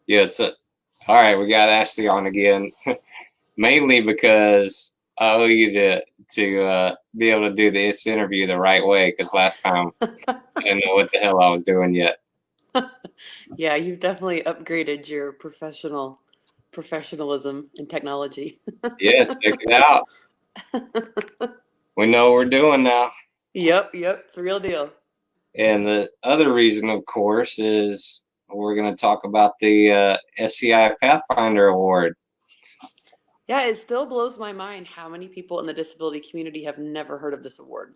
Yeah, all right. We got Ashlee on again, mainly because I owe you to be able to do this interview the right way. Because last time I didn't know what the hell I was doing yet. Yeah, you've definitely upgraded your professionalism in technology. Yeah, check it out. We know what we're doing now. Yep, it's a real deal. And the other reason, of course, is we're going to talk about the SCI Pathfinder Award. Yeah, it still blows my mind how many people in the disability community have never heard of this award.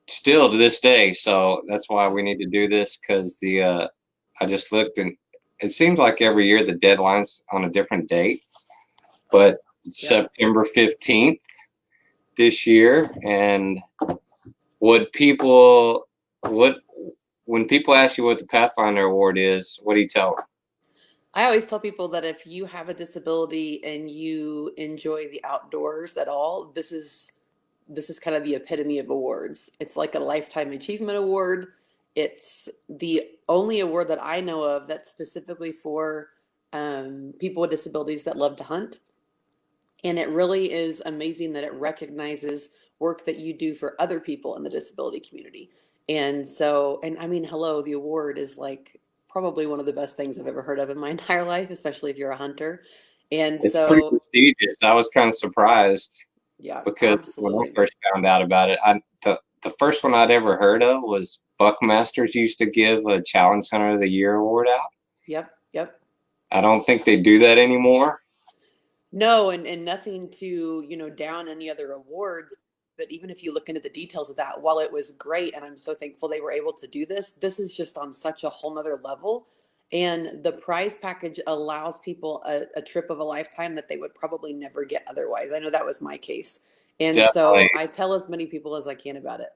Still to this day, so that's why we need to do this because I just looked and it seems like every year the deadline's on a different date, but it's Yep. September 15th this year. And what people, what, when people ask you what the Pathfinder Award is, what do you tell them? I always tell people that if you have a disability and you enjoy the outdoors at all, this is kind of the epitome of awards. It's like a lifetime achievement award. It's the only award that I know of that's specifically for people with disabilities that love to hunt. And it really is amazing that it recognizes work that you do for other people in the disability community. And so, and I mean, hello, the award is like probably one of the best things I've ever heard of in my entire life, especially if you're a hunter. And It's pretty so, prestigious. I was kind of surprised yeah, because when I absolutely. first found out about it, the first one I'd ever heard of was Buckmasters used to give a Challenge Hunter of the Year award out. Yep. I don't think they do that anymore. No, and nothing to, down any other awards. But even if you look into the details of that, while it was great, and I'm so thankful they were able to do this, this is just on such a whole nother level. And the prize package allows people a trip of a lifetime that they would probably never get otherwise. I know that was my case. And Definitely. so I tell as many people as I can about it.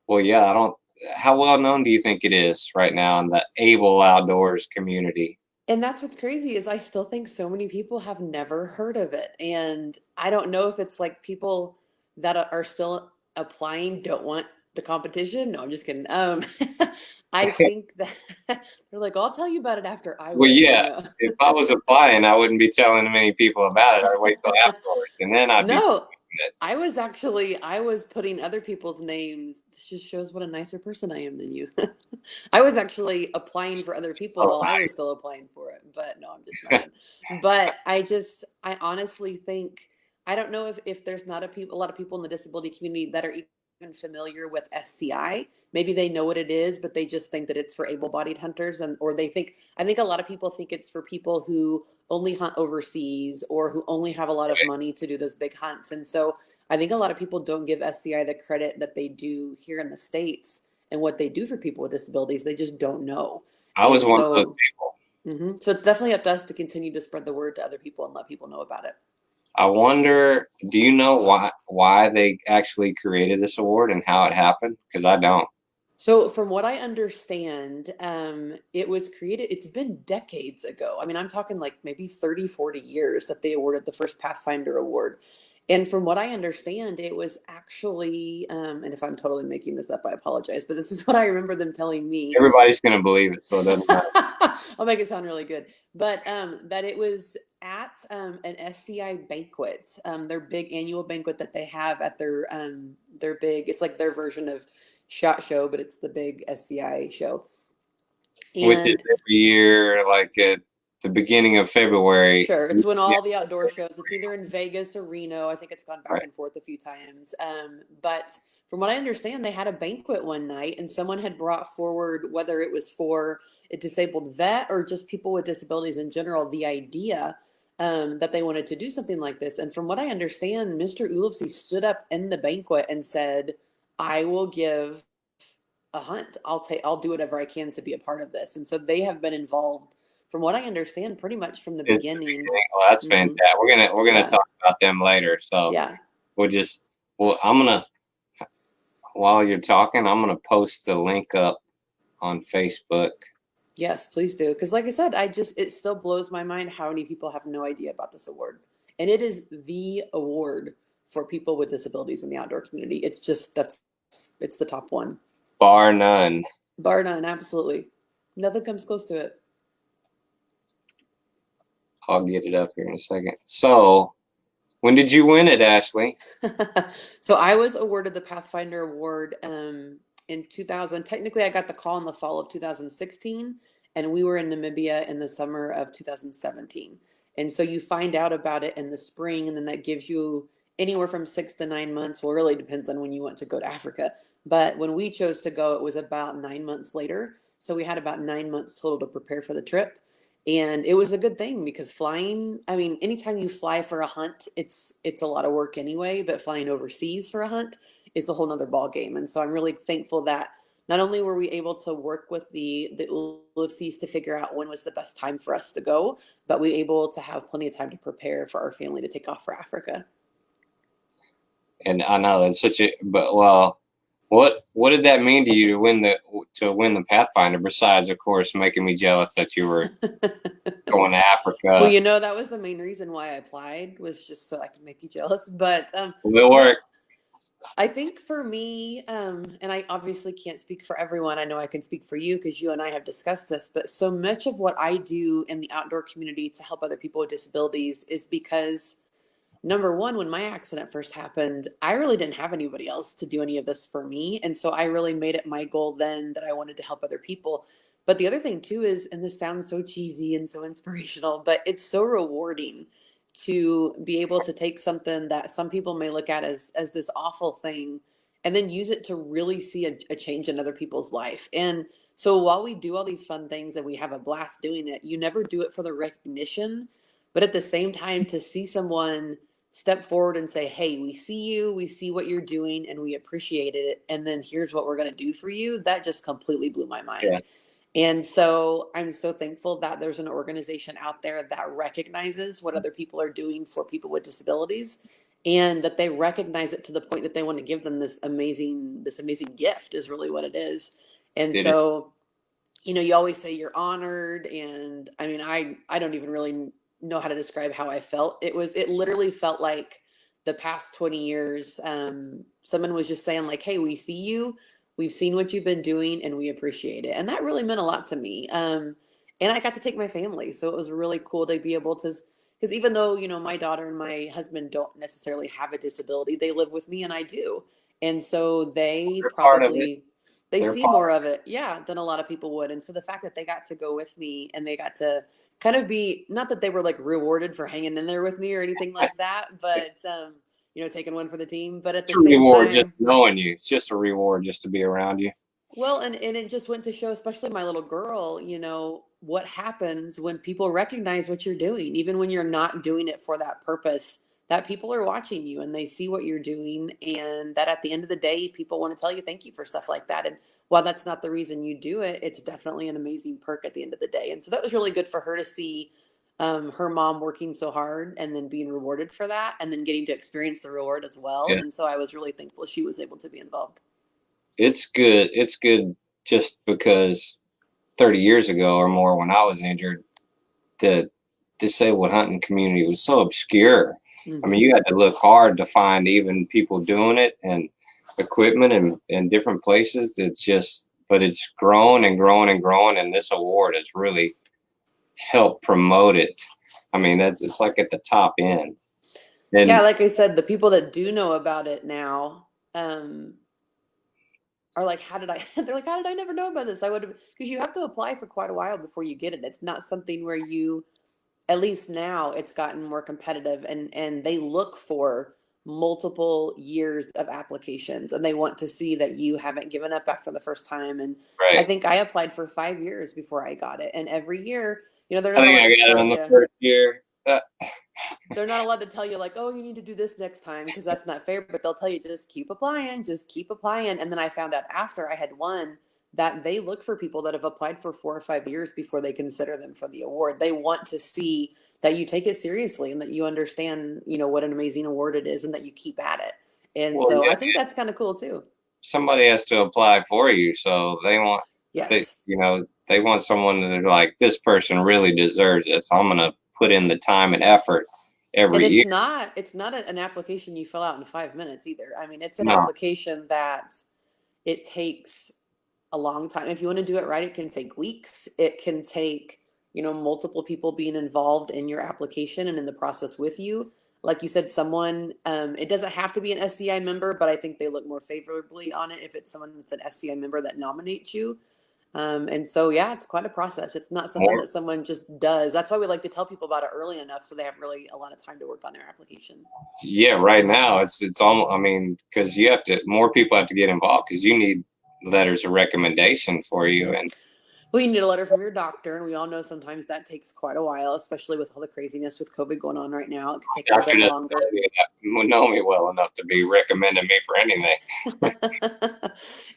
Well, yeah, I don't. How well known do you think it is right now in the able outdoors community? And that's what's crazy is I still think so many people have never heard of it. And I don't know if it's like people that are still applying don't want the competition. No, I'm just kidding. I think that they're like, I'll tell you about it after I Well, win, yeah. If I was applying, I wouldn't be telling many people about it. I'd wait till afterwards, and then I'd be No, promoting it. I was putting other people's names. This just shows what a nicer person I am than you. I was actually applying for other people All while I was still applying for it. But no, I'm just right. messing. But I honestly think, I don't know if there's not a lot of people in the disability community that are even familiar with SCI. Maybe they know what it is, but they just think that it's for able-bodied hunters, or I think a lot of people think it's for people who only hunt overseas or who only have a lot of money to do those big hunts. And so I think a lot of people don't give SCI the credit that they do here in the States and what they do for people with disabilities. They just don't know. I was And one of those so, people. so it's definitely up to us to continue to spread the word to other people and let people know about it. I wonder, do you know why they actually created this award and how it happened? Because I don't. So, from what I understand, it was created, it's been decades ago. I mean, I'm talking like maybe 30, 40 years that they awarded the first Pathfinder Award. And from what I understand, it was actually, and if I'm totally making this up, I apologize, but this is what I remember them telling me. Everybody's gonna believe it, so it doesn't matter. I'll make it sound really good. But that it was at an SCI banquet, their big annual banquet that they have at their big, it's like their version of SHOT Show, but it's the big SCI show. Which is And every year, like at the beginning of February. sure, it's when Yeah, all the outdoor shows, it's either in Vegas or Reno. I think it's gone back right. and forth a few times. But from what I understand, they had a banquet one night and someone had brought forward, whether it was for a disabled vet or just people with disabilities in general, the idea that they wanted to do something like this. And from what I understand, Mr. Ulofsky stood up in the banquet and said, I will give a hunt. I'll do whatever I can to be a part of this. And so they have been involved, from what I understand, pretty much from the Since the beginning. beginning. Well, that's Hmm. fantastic. We're gonna Yeah. talk about them later. So Yeah. we'll just I'm gonna while you're talking, I'm gonna post the link up on Facebook. Yes, please do. Because like I said, it still blows my mind how many people have no idea about this award. And it is the award for people with disabilities in the outdoor community. It's just, it's the top one. Bar none. Bar none, absolutely. Nothing comes close to it. I'll get it up here in a second. So, when did you win it, Ashlee? So I was awarded the Pathfinder Award in 2000. Technically, I got the call in the fall of 2016, and we were in Namibia in the summer of 2017. And so you find out about it in the spring, and then that gives you anywhere from 6 to 9 months. Well, it really depends on when you want to go to Africa. But when we chose to go, it was about 9 months later. So we had about 9 months total to prepare for the trip. And it was a good thing because flying, I mean, anytime you fly for a hunt, it's a lot of work anyway, but flying overseas for a hunt is a whole nother ball game. And so I'm really thankful that not only were we able to work with the UFCs to figure out when was the best time for us to go, but we were able to have plenty of time to prepare for our family to take off for Africa. And I know it's such a, but well, what did that mean to you to win the Pathfinder? Besides, of course, making me jealous that you were going to Well, Africa. that was the main reason why I applied, was just so I could make you jealous. But Will no, work. I think for me, and I obviously can't speak for everyone. I know I can speak for you because you and I have discussed this, but so much of what I do in the outdoor community to help other people with disabilities is because, number one, when my accident first happened, I really didn't have anybody else to do any of this for me. And so I really made it my goal then that I wanted to help other people. But the other thing too is, and this sounds so cheesy and so inspirational, but it's so rewarding to be able to take something that some people may look at as this awful thing and then use it to really see a change in other people's life. And so while we do all these fun things and we have a blast doing it, you never do it for the recognition, but at the same time to see someone step forward and say, hey, we see you, we see what you're doing, and we appreciate it, and then here's what we're going to do for you, that just completely blew my Yeah. mind. And so I'm so thankful that there's an organization out there that recognizes what other people are doing for people with disabilities, and that they recognize it to the point that they want to give them this amazing gift is really what it is. And Did it? so, you always say you're honored, and I mean, I don't even really know how to describe how I felt. It literally felt like the past 20 years, someone was just saying like, hey, we see you, we've seen what you've been doing, and we appreciate it. And that really meant a lot to me. And I got to take my family, so it was really cool to be able to, because even though, my daughter and my husband don't necessarily have a disability, they live with me and I do. And so they They're part of it. they They're see part. more of it, yeah, than a lot of people would. And so the fact that they got to go with me and they got to kind of be, not that they were like rewarded for hanging in there with me or anything like that, but taking one for the team. But at It's the a same reward just time, knowing you. It's just a reward just to be around you. well, and it just went to show, especially my little girl, what happens when people recognize what you're doing, even when you're not doing it for that purpose, that people are watching you and they see what you're doing. And that at the end of the day, people want to tell you thank you for stuff like that. And while that's not the reason you do it, it's definitely an amazing perk at the end of the day. And so that was really good for her to see, her mom working so hard and then being rewarded for that and then getting to experience the reward as well. Yeah. And so I was really thankful she was able to be involved. It's good. It's good just because 30 years ago or more when I was injured, the disabled hunting community was so obscure. I mean, Mm-hmm. you had to look hard to find even people doing it and equipment and different places. It's just, but it's grown and grown and grown, and this award has really helped promote it. I mean, it's like at the top end. Yeah, And like I said, the people that do know about it now, are like, how did I, they're like, how did I never know about this? I would have, because you have to apply for quite a while before you get it. It's not something where you, at least now it's gotten more competitive, and they look for multiple years of applications, and they want to see that you haven't given up after the first time. And I right, think I applied for 5 years before I got it. And every year, they're I not think allowed I to got it tell on the you, first year. they're not allowed to tell you like, oh, you need to do this next time, because that's not fair. But they'll tell you, just keep applying, just keep applying. And then I found out after I had won that they look for people that have applied for 4 or 5 years before they consider them for the award. They want to see that you take it seriously and that you understand, what an amazing award it is and that you keep at it. And Well, so yeah, I think that's kind of cool too. somebody has to apply for you, so Yes. they want someone that are like, this person really deserves it. So I'm gonna put in the time and effort And every year. it's not an application you fill out in 5 minutes either. I mean, it's an No, application that it takes a long time. If you want to do it right, it can take weeks. It can take, multiple people being involved in your application and in the process with you. Like you said, someone, it doesn't have to be an SCI member, but I think they look more favorably on it if it's someone that's an SCI member that nominates you. And so, yeah, it's quite a process. It's not something that someone just does. That's why we like to tell people about it early enough so they have really a lot of time to work on their application. Yeah, right now it's almost, I mean, because more people have to get involved because you need letters of recommendation for you. And well, you need a letter from your doctor, and we all know sometimes that takes quite a while, especially with all the craziness with COVID going on right now. It could take a bit longer. Know me well enough to be recommending me for anything.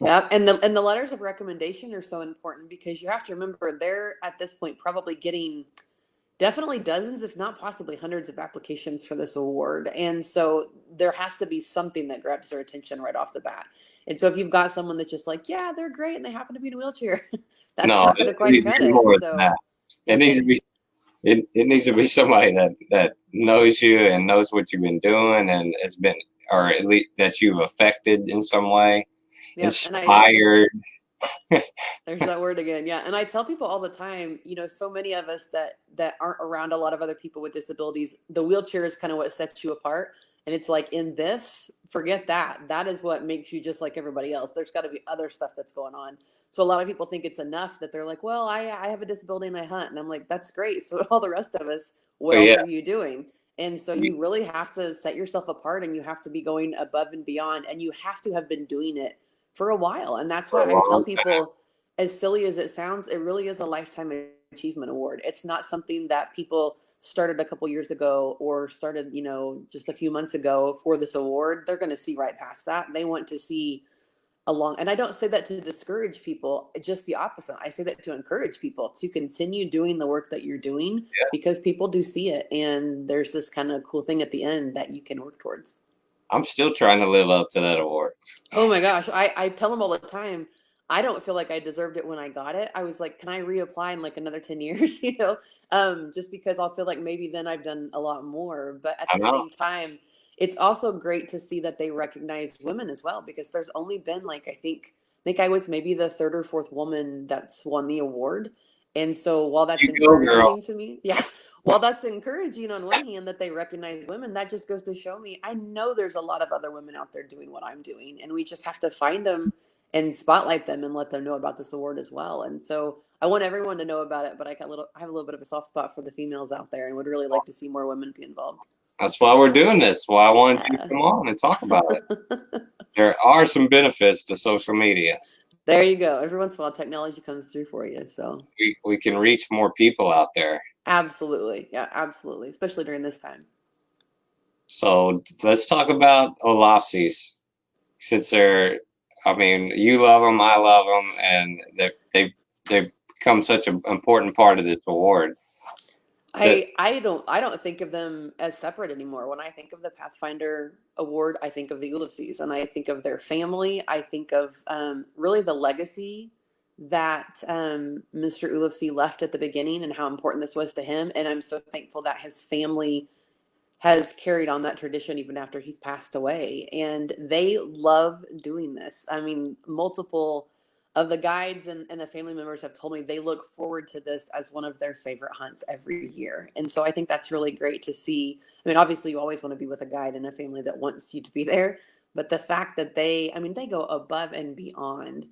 Yeah, and the letters of recommendation are so important because you have to remember they're at this point probably getting definitely dozens, if not possibly hundreds of applications for this award. And so there has to be something that grabs their attention right off the bat. And so if you've got someone that's just like, yeah, they're great and they happen to be in a wheelchair, that's not going to quite cut it. So it needs to be it needs to be somebody that knows you and knows what you've been doing and has been, or at least that you've affected in some way, inspired. There's that word again. Yeah. And I tell people all the time, so many of us that aren't around a lot of other people with disabilities, the wheelchair is kind of what sets you apart. And it's like, in this, forget that. That is what makes you just like everybody else. There's got to be other stuff that's going on. So a lot of people think it's enough that they're like, well, I have a disability and I hunt. And I'm like, that's great. So all the rest of us, what else are you doing? And so you really have to set yourself apart and you have to be going above and beyond. And you have to have been doing it for a while. And that's why I tell people, as silly as it sounds, it really is a lifetime achievement award. It's not something that people started a couple years ago or started, just a few months ago for this award. They're going to see right past that. They want to see and I don't say that to discourage people, just the opposite. I say that to encourage people to continue doing the work that you're doing because people do see it. And there's this kind of cool thing at the end that you can work towards. I'm still trying to live up to that award. Oh my gosh. I tell them all the time, I don't feel like I deserved it when I got it. I was like, can I reapply in like another 10 years, just because I'll feel like maybe then I've done a lot more. But at the same time, it's also great to see that they recognize women as well, because there's only been like, I think I was maybe the third or fourth woman that's won the award. And so while that's encouraging to me, while that's encouraging on one hand that they recognize women, that just goes to show me, I know there's a lot of other women out there doing what I'm doing, and we just have to find them and spotlight them and let them know about this award as well. And so I want everyone to know about it, but I have a little bit of a soft spot for the females out there and would really like to see more women be involved. That's why we're doing this. Why I wanted you to come on and talk about it. There are some benefits to social media. There you go. Every once in a while, technology comes through for you. So we can reach more people out there. Absolutely. Yeah, absolutely. Especially during this time. So let's talk about Olafsies, since you love them, I love them, and they've become such an important part of this award. I don't think of them as separate anymore. When I think of the Pathfinder Award, I think of the Ulysses, and I think of their family. I think of really the legacy that Mr. Ulysses left at the beginning and how important this was to him. And I'm so thankful that his family has carried on that tradition even after he's passed away. And they love doing this. I mean, multiple of the guides and the family members have told me they look forward to this as one of their favorite hunts every year. And so I think that's really great to see. I mean, obviously you always want to be with a guide and a family that wants you to be there, but the fact that they go above and beyond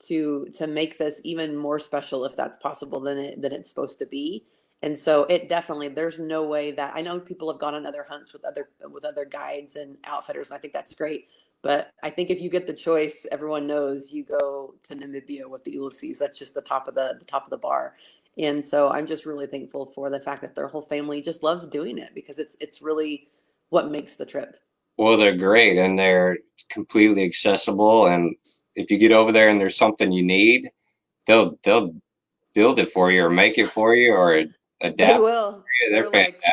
to make this even more special, if that's possible, than it's supposed to be. And so it definitely, there's no way that, I know people have gone on other hunts with other guides and outfitters, and I think that's great. But I think if you get the choice, everyone knows you go to Namibia with the Ulysses. That's just the top of the bar. And so I'm just really thankful for the fact that their whole family just loves doing it, because it's really what makes the trip. Well, they're great and they're completely accessible. And if you get over there and there's something you need, they'll build it for you or make it for you or adapt. They will. They're fantastic.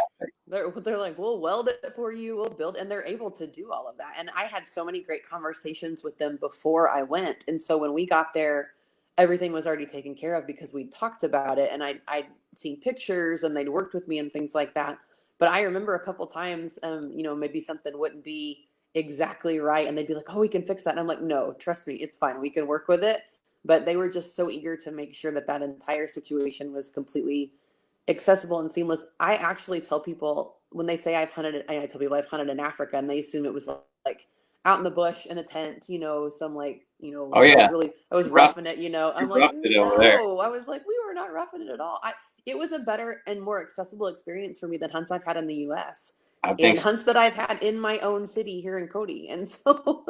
They're like, we'll weld it for you, we'll build, and they're able to do all of that. And I had so many great conversations with them before I went. And so when we got there, everything was already taken care of because we talked about it, and I'd seen pictures and they'd worked with me and things like that. But I remember a couple times, maybe something wouldn't be exactly right, and they'd be like, oh, we can fix that. And I'm like, no, trust me, it's fine. We can work with it. But they were just so eager to make sure that entire situation was completely accessible and seamless. I actually tell people when they say I've hunted, I tell people I've hunted in Africa, and they assume it was like out in the bush in a tent, some like, Oh I was yeah, really, I was rough. roughing it, You I'm like, roughed it over there. no, I was like, we were not roughing it at all. It was a better and more accessible experience for me than hunts I've had in the US I think and so. hunts that I've had in my own city here in Cody. And so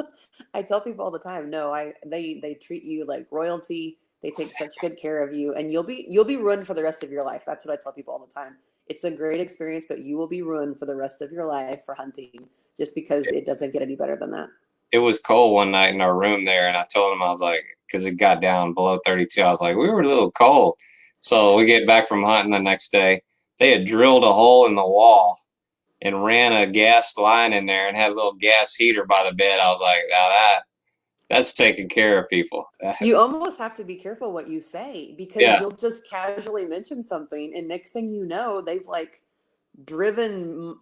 I tell people all the time, no, they treat you like royalty. They take such good care of you, and you'll be ruined for the rest of your life. That's what I tell people all the time. It's a great experience, but you will be ruined for the rest of your life for hunting just because it doesn't get any better than that. It was cold one night in our room there, and I told him, I was like, because it got down below 32, I was like, we were a little cold. So we get back from hunting the next day. They had drilled a hole in the wall and ran a gas line in there and had a little gas heater by the bed. I was like, now that's taking care of people. You almost have to be careful what you say because Yeah, you'll just casually mention something, and next thing you know, they've like driven,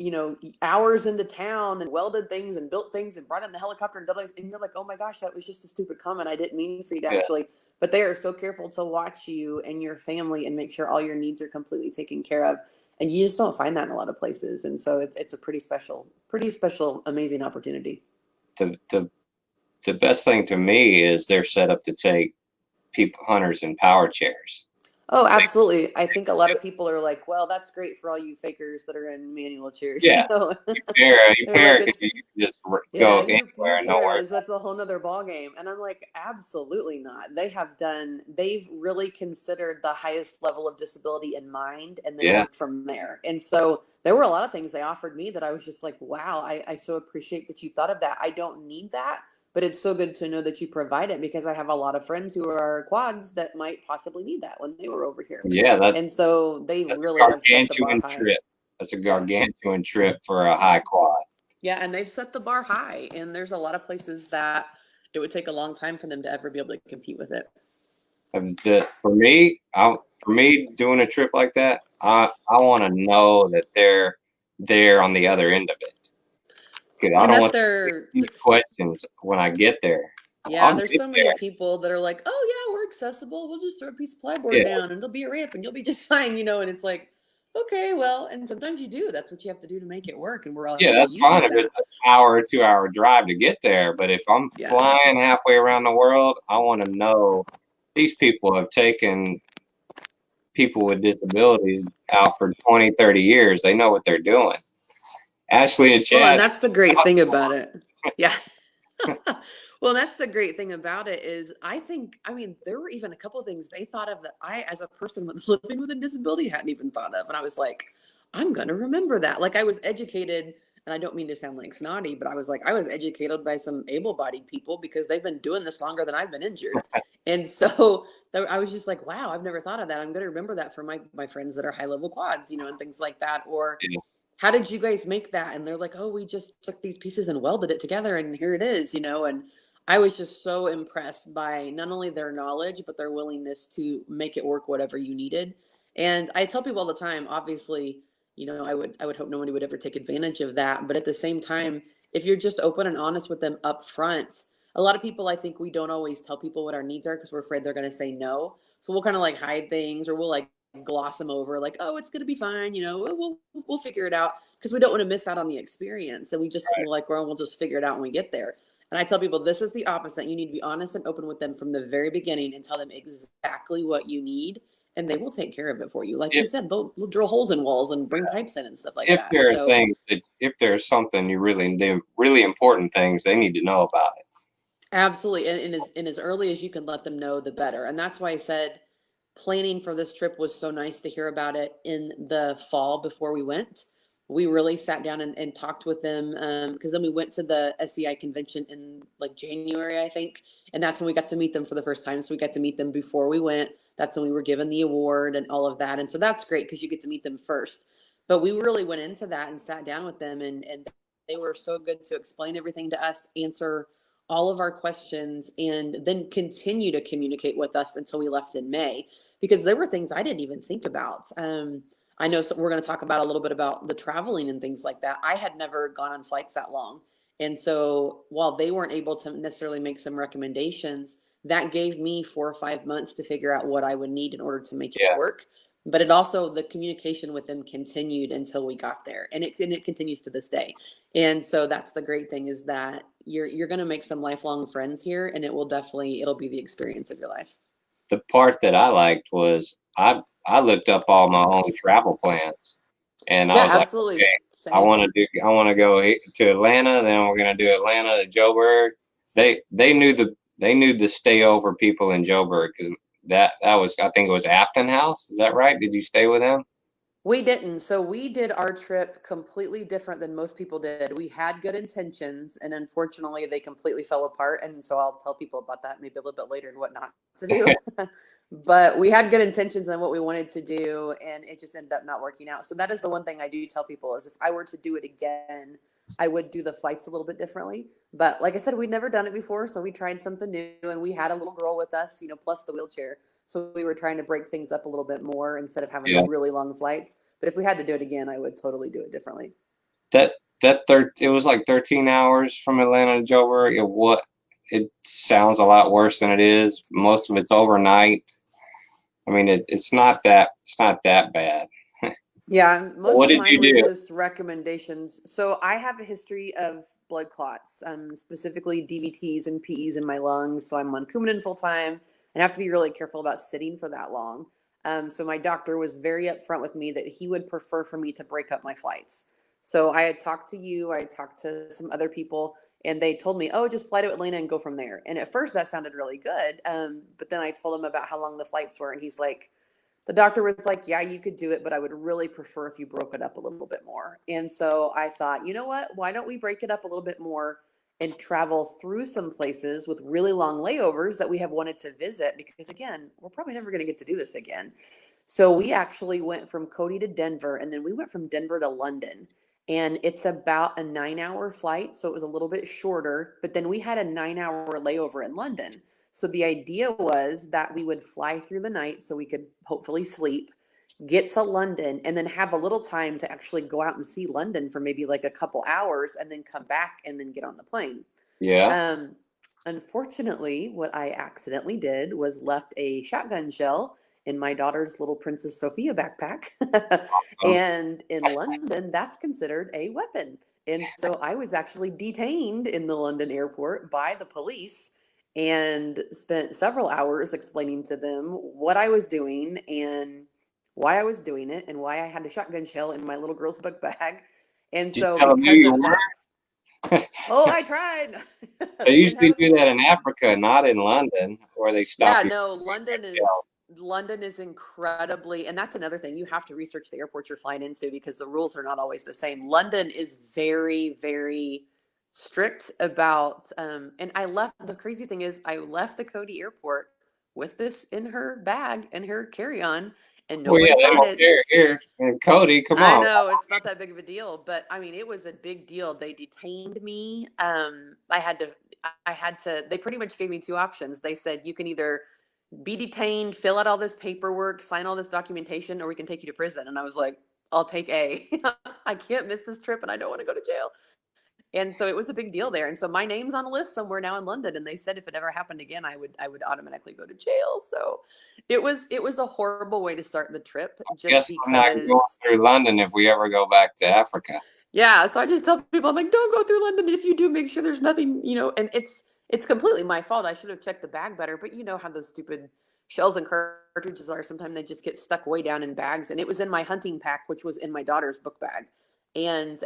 hours into town and welded things and built things and brought in the helicopter and done things, and you're like, oh my gosh, that was just a stupid comment. I didn't mean for you to yeah. actually. But they are so careful to watch you and your family and make sure all your needs are completely taken care of. And you just don't find that in a lot of places. And so it's a pretty special, amazing opportunity. The best thing to me is they're set up to take people hunters in power chairs. Oh, absolutely. I think a lot of people are like, well, that's great for all you fakers that are in manual chairs. Yeah, you They're like, parachute, it's, you can just yeah, go you're anywhere and nowhere. peerless. That's a whole nother ball game. And I'm like, absolutely not. They've really considered the highest level of disability in mind and then Yeah, worked from there. And so there were a lot of things they offered me that I was just like, wow, I so appreciate that you thought of that. I don't need that, but it's so good to know that you provide it because I have a lot of friends who are quads that might possibly need that when they were over here. yeah. And so they That's a really have set the bar gargantuan high. trip. That's a Yeah. gargantuan trip for a Yeah. high quad. Yeah, and they've set the bar high, and there's a lot of places that it would take a long time for them to ever be able to compete with it. For me doing a trip like that, I want to know that they're there on the other end of it. Because I And don't that want they're, these questions when I get there. yeah, I'll there's get so many there. people that are like, oh, yeah, we're accessible. We'll just throw a piece of plyboard Yeah, down and it'll be a ramp and you'll be just fine, and it's like, okay, well, and sometimes you do. That's what you have to do to make it work. And we're all yeah, that's used fine to if it's that. an hour or 2 hour drive to get there. But if I'm Yeah. flying halfway around the world, I want to know these people have taken people with disabilities out for 20, 30 years. They know what they're doing. Ashley and Well, and Chad, that's the great thing about it. Yeah. Well, that's the great thing about it is I mean, there were even a couple of things they thought of that I, as a person with living with a disability, hadn't even thought of. And I was like, I'm going to remember that. Like I was educated, and I don't mean to sound like snotty, but I was educated by some able-bodied people because they've been doing this longer than I've been injured. And so I was just like, wow, I've never thought of that. I'm going to remember that for my friends that are high-level quads, and things like that. Or how did you guys make that? And they're like, oh, we just took these pieces and welded it together and here it is. And I was just so impressed by not only their knowledge, but their willingness to make it work whatever you needed. And I tell people all the time, obviously, I would hope nobody would ever take advantage of that. But at the same time, if you're just open and honest with them up front, a lot of people, I think we don't always tell people what our needs are because we're afraid they're going to say no. So we'll kind of like hide things or we'll like gloss them over like, oh, it's going to be fine. We'll figure it out because we don't want to miss out on the experience. And we just feel like, well, we'll just figure it out when we get there. And I tell people this is the opposite. You need to be honest and open with them from the very beginning and tell them exactly what you need. And they will take care of it for you. Like you if said, they'll drill holes in walls and bring pipes in and stuff like if that. there are So things that if there's something you really important things, they need to know about it. absolutely. And as early as you can let them know, the better. And that's why I said planning for this trip was so nice to hear about it in the fall before we went. We really sat down and talked with them because then we went to the SEI convention in like January, I think. And that's when we got to meet them for the first time. So we got to meet them before we went. That's when we were given the award and all of that. And so that's great because you get to meet them first. But we really went into that and sat down with them and they were so good to explain everything to us, answer all of our questions, and then continue to communicate with us until we left in May because there were things I didn't even think about. I know we're going to talk about a little bit about the traveling and things like that. I had never gone on flights that long. And so while they weren't able to necessarily make some recommendations, that gave me 4 or 5 months to figure out what I would need in order to make it Yeah, work. But it also, the communication with them continued until we got there, and it continues to this day. And so that's the great thing, is that you're going to make some lifelong friends here, and it'll be the experience of your life. The part that I liked was I looked up all my own travel plans, and I Yeah, was like, absolutely. okay, Same. I want to go to Atlanta, then we're gonna do Atlanta to Joburg. They knew the stay over people in Joburg, because that was, I think it was Afton House. Is that right? Did you stay with them? We didn't. So we did our trip completely different than most people did. We had good intentions, and unfortunately, they completely fell apart. And so I'll tell people about that maybe a little bit later and what not to do. But we had good intentions on what we wanted to do, and it just ended up not working out. So that is the one thing I do tell people, is if I were to do it again, I would do the flights a little bit differently. But like I said, we'd never done it before, so we tried something new, and we had a little girl with us, plus the wheelchair. So we were trying to break things up a little bit more instead of having the Yeah. really long flights. But if we had to do it again, I would totally do it differently. That it was like 13 hours from Atlanta to Joburg. It sounds a lot worse than it is. Most of it's overnight. I mean, it's not that bad. Yeah, most What of did mine you was do? just recommendations. So I have a history of blood clots, specifically DVTs and PEs in my lungs. So I'm on Coumadin full time and have to be really careful about sitting for that long. So my doctor was very upfront with me that he would prefer for me to break up my flights. So I had talked to you, I had talked to some other people, and they told me, oh, just fly to Atlanta and go from there. And at first that sounded really good. But then I told him about how long the flights were, and he's like, the doctor was like, yeah, you could do it, but I would really prefer if you broke it up a little bit more. And so I thought, you know what? Why don't we break it up a little bit more and travel through some places with really long layovers that we have wanted to visit? Because again, we're probably never going to get to do this again. So we actually went from Cody to Denver, and then we went from Denver to London. And it's about a 9 hour flight. So it was a little bit shorter, but then we had a 9 hour layover in London. So the idea was that we would fly through the night so we could hopefully sleep, get to London, and then have a little time to actually go out and see London for maybe like a couple hours, and then come back and then get on the plane. Yeah. Um, Unfortunately, what I accidentally did was left a shotgun shell in my daughter's little Princess Sophia backpack. Um, And in London, that's considered a weapon. And so I was actually detained in the London airport by the police and spent several hours explaining to them what I was doing and why I was doing it and why I had a shotgun shell in my little girl's book bag. And did you so tell them who because you of were? that, oh, I tried. They We didn't have usually a do that in Africa, not in London, where they stop Yeah, you. no, London is incredibly, and that's another thing. You have to research the airports you're flying into because the rules are not always the same. London is very, very strict about, and the crazy thing is I left the Cody airport with this in her bag and her carry-on, and Well, yeah, nobody they caught don't it. care here. And Cody, come I on. know it's not that big of a deal, but I mean, it was a big deal. They detained me. They pretty much gave me two options. They said, you can either be detained, fill out all this paperwork, sign all this documentation, or we can take you to prison. And I was like, I'll take A. I can't miss this trip and I don't want to go to jail. And so it was a big deal there. And so my name's on a list somewhere now in London. And they said if it ever happened again, I would automatically go to jail. So it was a horrible way to start the trip just Guess I'm not going because. through London if we ever go back to Africa. Yeah, so I just tell people, I'm like, don't go through London. And if you do, make sure there's nothing, and it's completely my fault. I should have checked the bag better, but you know how those stupid shells and cartridges are. Sometimes they just get stuck way down in bags. And it was in my hunting pack, which was in my daughter's book bag. And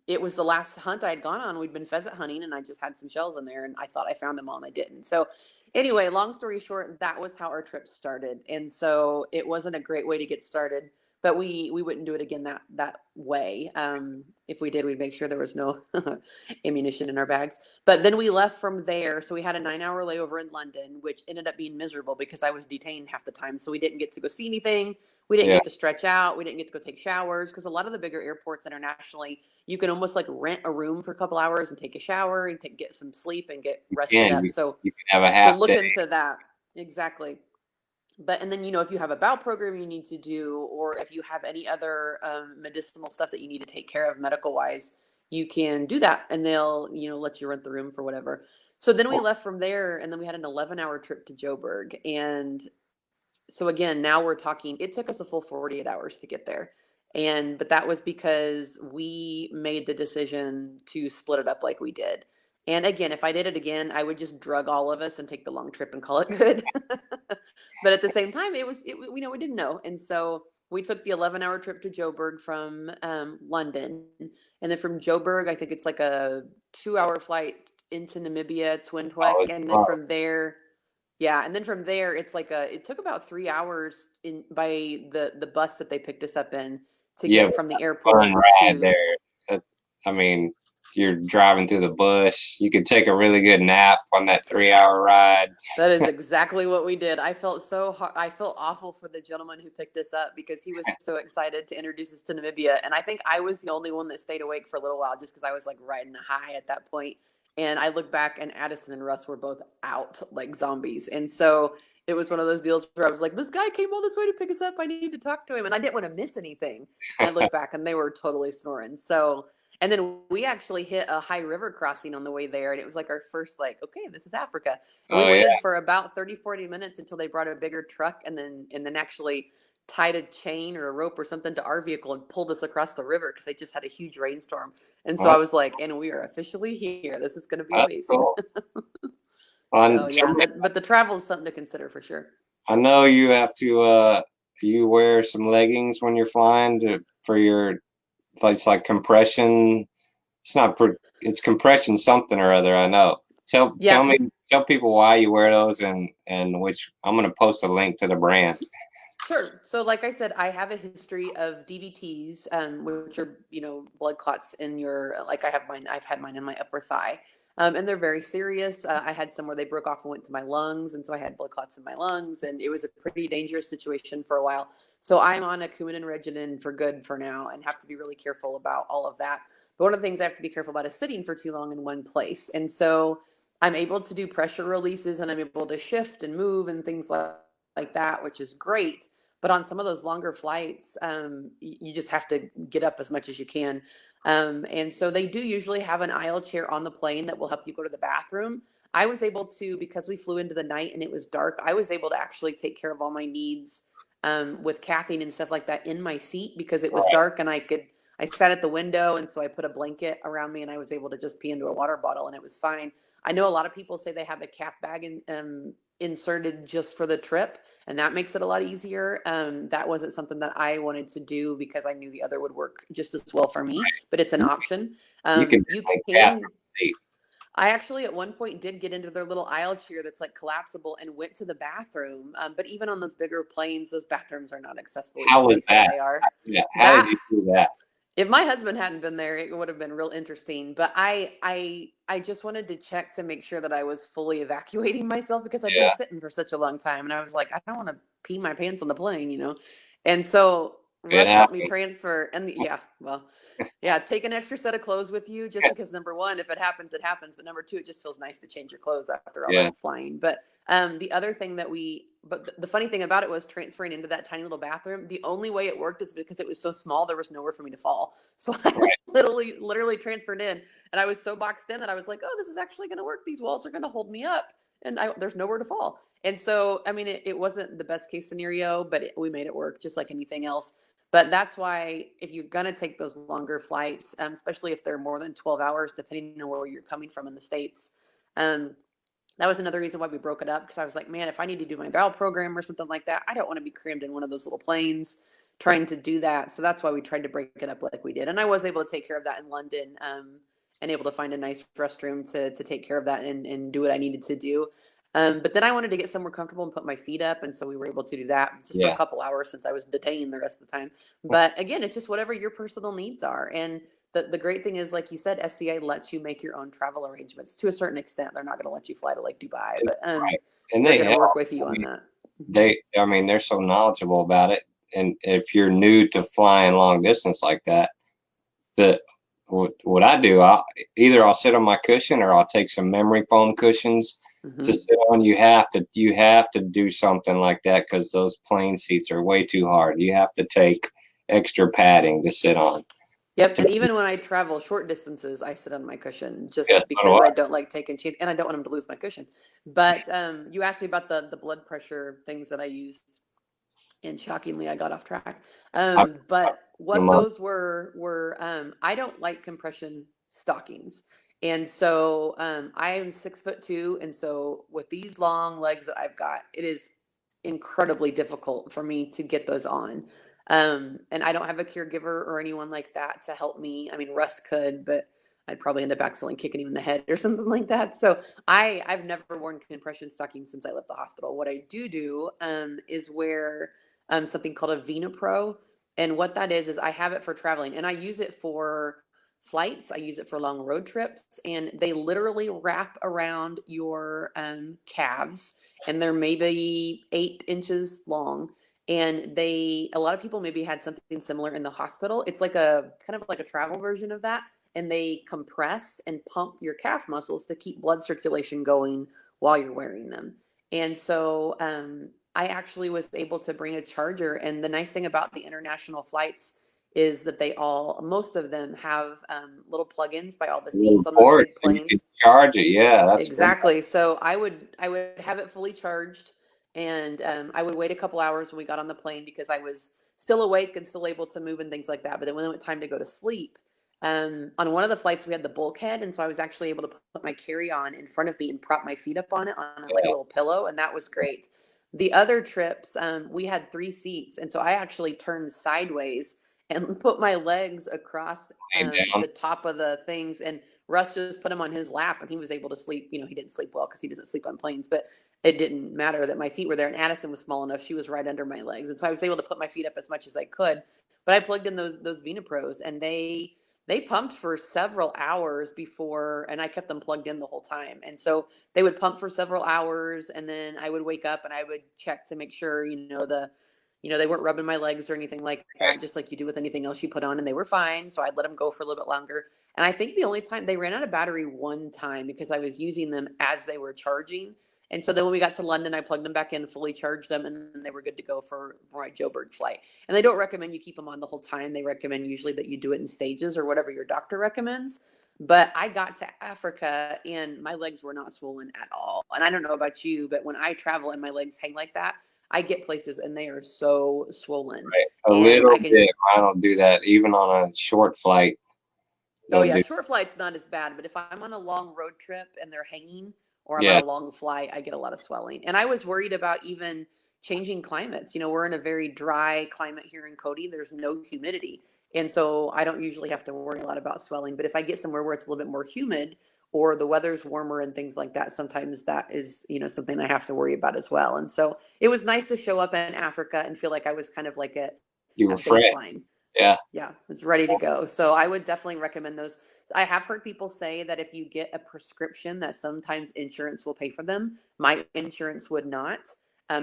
it was the last hunt I had gone on. We'd been pheasant hunting, and I just had some shells in there, and I thought I found them all, and I didn't. So anyway, long story short, that was how our trip started. And so it wasn't a great way to get started, but we wouldn't do it again that way. If we did, we'd make sure there was no ammunition in our bags. But then we left from there. So we had a 9 hour layover in London, which ended up being miserable because I was detained half the time. So we didn't get to go see anything. We didn't Yeah. get to stretch out. We didn't get to go take showers because a lot of the bigger airports internationally, you can almost like rent a room for a couple hours and take a shower and get some sleep and get rested And up. So you can have a so half look day. into that. Exactly. But and then if you have a bowel program you need to do, or if you have any other medicinal stuff that you need to take care of medical wise, you can do that, and they'll let you rent the room for whatever. So then we left from there, and then we had an 11-hour trip to Joburg, and so again, now we're talking, it took us a full 48 hours to get there. But that was because we made the decision to split it up like we did. And again, if I did it again, I would just drug all of us and take the long trip and call it good. But at the same time, we know, we didn't know. And so we took the 11-hour trip to Joburg from London. And then from Joburg, I think it's like a 2-hour flight into Namibia, Oh, Twin. And then from there, yeah, and then from there, it's like it took about 3 hours by the bus that they picked us up in to yeah, get from the fun airport ride to. there. I mean, you're driving through the bush. You could take a really good nap on that 3-hour ride. That is exactly what we did. I felt I felt awful for the gentleman who picked us up because he was so excited to introduce us to Namibia. And I think I was the only one that stayed awake for a little while just because I was like riding a high at that point. And I look back and Addison and Russ were both out like zombies. And so it was one of those deals where I was like, this guy came all this way to pick us up. I need to talk to him. And I didn't want to miss anything. And I look back and they were totally snoring. So, and then we actually hit a high river crossing on the way there. And it was like our first, like, okay, this is Africa. And we Oh yeah, waited for about 30, 40 minutes until they brought a bigger truck and then actually tied a chain or a rope or something to our vehicle and pulled us across the river because they just had a huge rainstorm. And so I was like, and we are officially here. This is going to be that's amazing. cool. So yeah, but the travel is something to consider for sure. I know you have to you wear some leggings when you're flying for your, it's like compression. It's not it's compression something or other. I know. Yeah, Tell people why you wear those and which I'm gonna post a link to the brand. sure. So like I said, I have a history of DVTs, which are, blood clots in your, like I've had mine in my upper thigh. And they're very serious. I had some where they broke off and went to my lungs. And so I had blood clots in my lungs and it was a pretty dangerous situation for a while. So I'm on a Coumadin regimen for good for now and have to be really careful about all of that. But one of the things I have to be careful about is sitting for too long in one place. And so I'm able to do pressure releases and I'm able to shift and move and things like that, which is great. But on some of those longer flights, you just have to get up as much as you can. And so they do usually have an aisle chair on the plane that will help you go to the bathroom. I was able to, because we flew into the night and it was dark, I was able to actually take care of all my needs with caffeine and stuff like that in my seat because it was Right. dark and I sat at the window. And so I put a blanket around me and I was able to just pee into a water bottle and it was fine. I know a lot of people say they have a calf bag inserted just for the trip and that makes it a lot easier. That wasn't something that I wanted to do because I knew the other would work just as well for me, but it's an option. You can You definitely cap can. your seat. I actually at one point did get into their little aisle chair that's like collapsible and went to the bathroom. But even on those bigger planes, those bathrooms are not accessible How either. was They say that? they are. Yeah. How did That you do that? if my husband hadn't been there, it would have been real interesting. But I just wanted to check to make sure that I was fully evacuating myself because I'd been Yeah. sitting for such a long time, and I was like, I don't want to pee my pants on the plane. And so It Russ helped me happened. transfer, and yeah, well, yeah, take an extra set of clothes with you just because number one, if it happens, it happens. But number two, it just feels nice to change your clothes after all Yeah. that flying. But the other thing but the funny thing about it was transferring into that tiny little bathroom. The only way it worked is because it was so small, there was nowhere for me to fall. So I Right. literally transferred in, and I was so boxed in that I was like, oh, this is actually going to work. These walls are going to hold me up, and there's nowhere to fall. And so, I mean, it wasn't the best case scenario, but we made it work just like anything else. But that's why if you're going to take those longer flights, especially if they're more than 12 hours, depending on where you're coming from in the States, um, that was another reason why we broke it up. Because I was like, man, if I need to do my bowel program or something like that, I don't want to be crammed in one of those little planes trying to do that. So that's why we tried to break it up like we did. And I was able to take care of that in London and able to find a nice restroom to take care of that and do what I needed to do. But then I wanted to get somewhere comfortable and put my feet up. And so we were able to do that just for a Yeah. couple hours since I was detained the rest of the time. But again, it's just whatever your personal needs are. And the great thing is, like you said, SCA lets you make your own travel arrangements to a certain extent. They're not going to let you fly to like Dubai, but Right. And they're they going to help. work with you I on mean, that. I mean, they're so knowledgeable about it. And if you're new to flying long distance like that, the what I do, I'll sit on my cushion or I'll take some memory foam cushions to Mm-hmm. sit on. You have to do something like that because those plane seats are way too hard. You have to take extra padding to sit on. Yep. And even when I travel short distances, I sit on my cushion Yes, just so do because I. I don't like taking chances and I don't want them to lose my cushion. But you asked me about the blood pressure things that I used. And shockingly, I got off track. I, But I'm what on. those were I don't like compression stockings. And so I am 6'2", and so with these long legs that I've got, it is incredibly difficult for me to get those on. And I don't have a caregiver or anyone like that to help me. I mean, Russ could, but I'd probably end up accidentally kicking him in the head or something like that. So I've never worn compression stockings since I left the hospital. What I do is wear something called a Vena Pro. And what that is I have it for traveling, and I use it for flights. I use it for long road trips, and they literally wrap around your calves, and they're maybe 8 inches long. And a lot of people maybe had something similar in the hospital. It's like a kind of like a travel version of that. And they compress and pump your calf muscles to keep blood circulation going while you're wearing them. And so I actually was able to bring a charger. And the nice thing about the international flights is that most of them have little plugins by all the seats on those Board, big and you can planes. charge it. Yeah, that's great. Exactly. So I would have it fully charged, and I would wait a couple hours when we got on the plane because I was still awake and still able to move and things like that. But then when it went time to go to sleep, on one of the flights we had the bulkhead, and so I was actually able to put my carry-on in front of me and prop my feet up on it on like a Yeah, little pillow, and that was great. The other trips, we had 3 seats, and so I actually turned sideways and put my legs across lay down. the top of the things, and Russ just put him on his lap, and he was able to sleep. You know, he didn't sleep well because he doesn't sleep on planes, but it didn't matter that my feet were there. And Addison was small enough; she was right under my legs, and so I was able to put my feet up as much as I could. But I plugged in those Vena Pros, and they pumped for several hours before, and I kept them plugged in the whole time. And so they would pump for several hours, and then I would wake up and I would check to make sure, they weren't rubbing my legs or anything like that, just like you do with anything else you put on, and they were fine. So I'd let them go for a little bit longer. And I think the only time they ran out of battery one time because I was using them as they were charging. And so then when we got to London, I plugged them back in, fully charged them, and then they were good to go for my Joburg flight. And they don't recommend you keep them on the whole time. They recommend usually that you do it in stages or whatever your doctor recommends. But I got to Africa and my legs were not swollen at all. And I don't know about you, but when I travel and my legs hang like that, I get places and they are so swollen. Right. A And little I can, bit. I don't do that even on a short flight. oh Don't yeah, do. short flight's not as bad, but if I'm on a long road trip and they're hanging, or I'm on Yeah, a long flight, I get a lot of swelling. And I was worried about even changing climates. We're in a very dry climate here in Cody. There's no humidity. And so I don't usually have to worry a lot about swelling. But if I get somewhere where it's a little bit more humid or the weather's warmer and things like that, sometimes that is, something I have to worry about as well. And so it was nice to show up in Africa and feel like I was kind of like you were at fresh. baseline. Yeah, Yeah, it's ready to go. So I would definitely recommend those. I have heard people say that if you get a prescription, that sometimes insurance will pay for them. My insurance would not.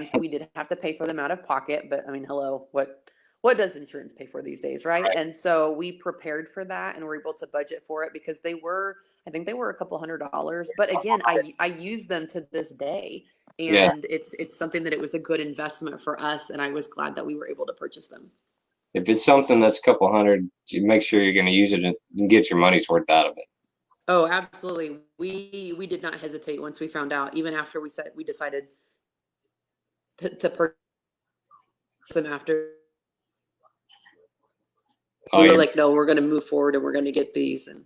So we did have to pay for them out of pocket. But I mean, hello, what does insurance pay for these days, right? right. And so we prepared for that and were able to budget for it because I think they were a couple $100. But again, I use them to this day, Yeah. and it's something that it was a good investment for us, and I was glad that we were able to purchase them. If it's something that's a couple hundred, you make sure you're going to use it and get your money's worth out of it. Oh, absolutely. We did not hesitate once we found out, even after we decided to purchase them after. Oh, We were like, no, we're going to move forward and we're going to get these. And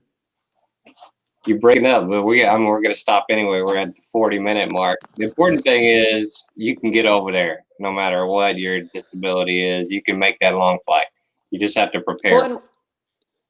you're breaking up, but we're going to stop anyway. We're at the 40-minute mark. The important thing is you can get over there no matter what your disability is. You can make that long flight. You just have to well, prepare.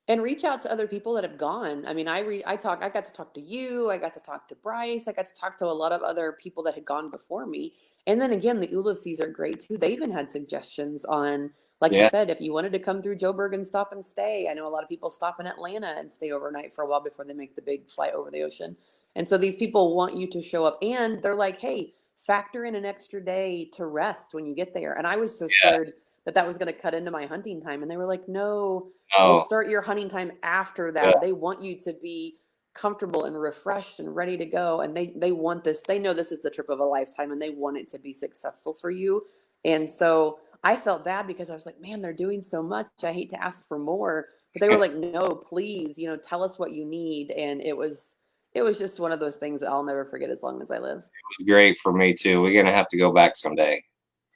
and reach out to other people that have gone. I mean, I got to talk to you. I got to talk to Bryce. I got to talk to a lot of other people that had gone before me. And then again, the Ulysses are great too. They even had suggestions on, like you Yeah, said, if you wanted to come through Joburg and stop and stay. I know a lot of people stop in Atlanta and stay overnight for a while before they make the big flight over the ocean. And so these people want you to show up, and they're like, hey, factor in an extra day to rest when you get there. And I was so yeah. scared that was going to cut into my hunting time. And they were like, no, we'll Oh, start your hunting time after yeah. that. They want you to be comfortable and refreshed and ready to go. And they want this. They know this is the trip of a lifetime, and they want it to be successful for you. And so I felt bad because I was like, man, they're doing so much. I hate to ask for more, but they were like, no, please, tell us what you need. And it was just one of those things that I'll never forget as long as I live. It was great for me too. We're going to have to go back someday.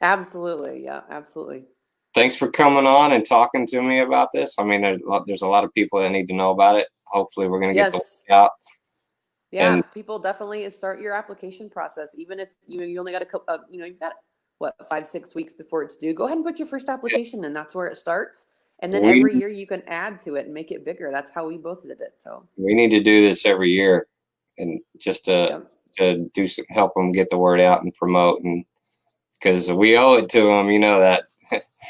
Absolutely. Yeah, absolutely. Thanks for coming on and talking to me about this. I mean, there's a lot of people that need to know about it. Hopefully, we're going to get the Yes. word out. Yeah, And people definitely start your application process. Even if you only got a couple, you've got what 5, 6 weeks before it's due. Go ahead and put your first application in. That's where it starts. And then we every year you can add to it and make it bigger. That's how we both did it. So, we need to do this every year, and just yeah, to help them get the word out and promote, and because we owe it to them, you know that.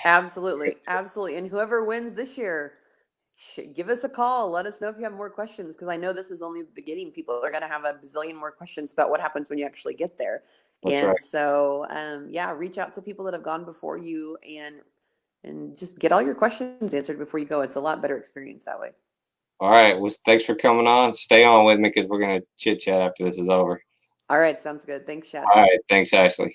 absolutely, absolutely. And whoever wins this year, give us a call. Let us know if you have more questions because I know this is only the beginning. People are going to have a bazillion more questions about what happens when you actually get there. That's right. And so, yeah, reach out to people that have gone before you and just get all your questions answered before you go. It's a lot better experience that way. All right. Well, thanks for coming on. Stay on with me because we're gonna chit chat after this is over. All right, sounds good. Thanks, Shad. All right. Thanks, Ashlee.